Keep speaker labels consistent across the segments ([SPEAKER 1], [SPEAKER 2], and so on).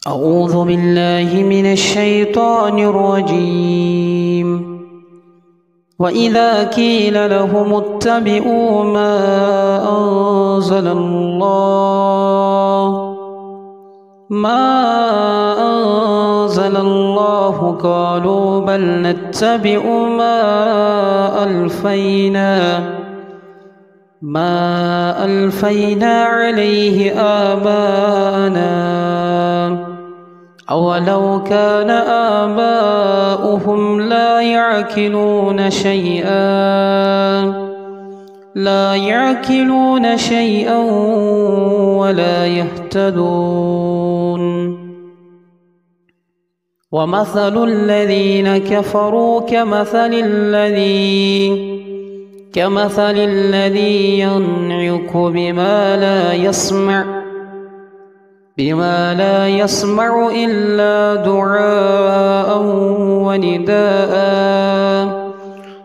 [SPEAKER 1] أعوذ بالله من الشيطان الرجيم. وإذا قيل لهم اتبعوا ما أنزل الله قالوا بل نتبع ما ألفينا عليه آباءنا أولو كان آباؤهم لا يعقلون شيئا ولا يهتدون. ومثل الذين كفروا كمثل الذي ينعق بما لا يسمع إلا دعاء ونداء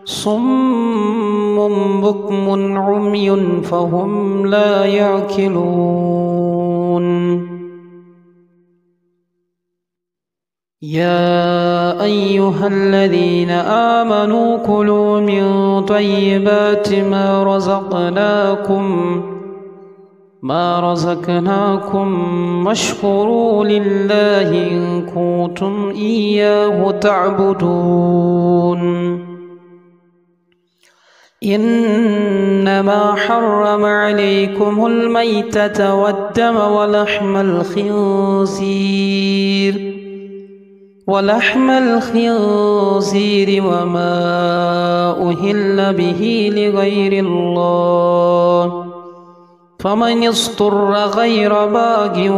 [SPEAKER 1] صم بكم عمي فهم لا يعقلون. يا أيها الذين آمنوا كلوا من طيبات ما رزقناكم واشكروا لله إن كنتم إياه تعبدون. إنما حرم عليكم الميتة والدم ولحم الخنزير وما أهل به لغير الله فمن اضطر غير باغ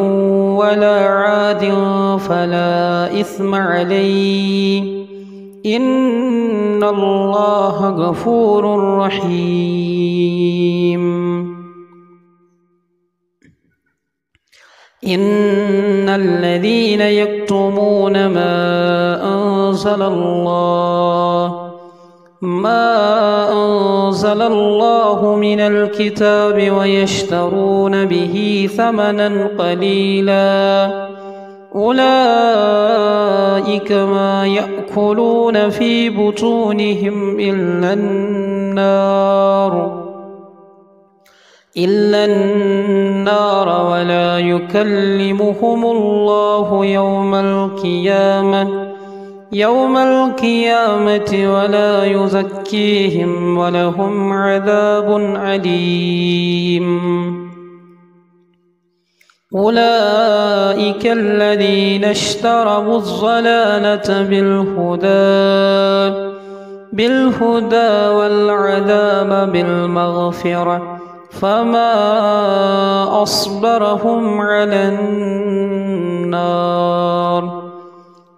[SPEAKER 1] ولا عاد فلا إثم عليه إن الله غفور رحيم. إن الذين يكتمون ما أنزل الله من الكتاب ويشترون به ثمنا قليلا أولئك ما يأكلون في بطونهم إلا النار ولا يكلمهم الله يوم القيامة ولا يزكيهم ولهم عذاب أليم. أولئك الذين اشتروا الضلالة بالهدى والعذاب بالمغفرة فما أصبرهم على النار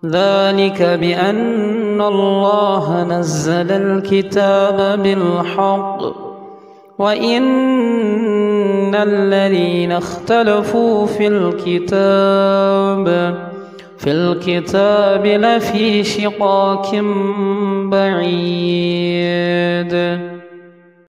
[SPEAKER 1] ذلك بأن الله نزل الكتاب بالحق وإن الذين اختلفوا في الكتاب لفي شقاق بعيد.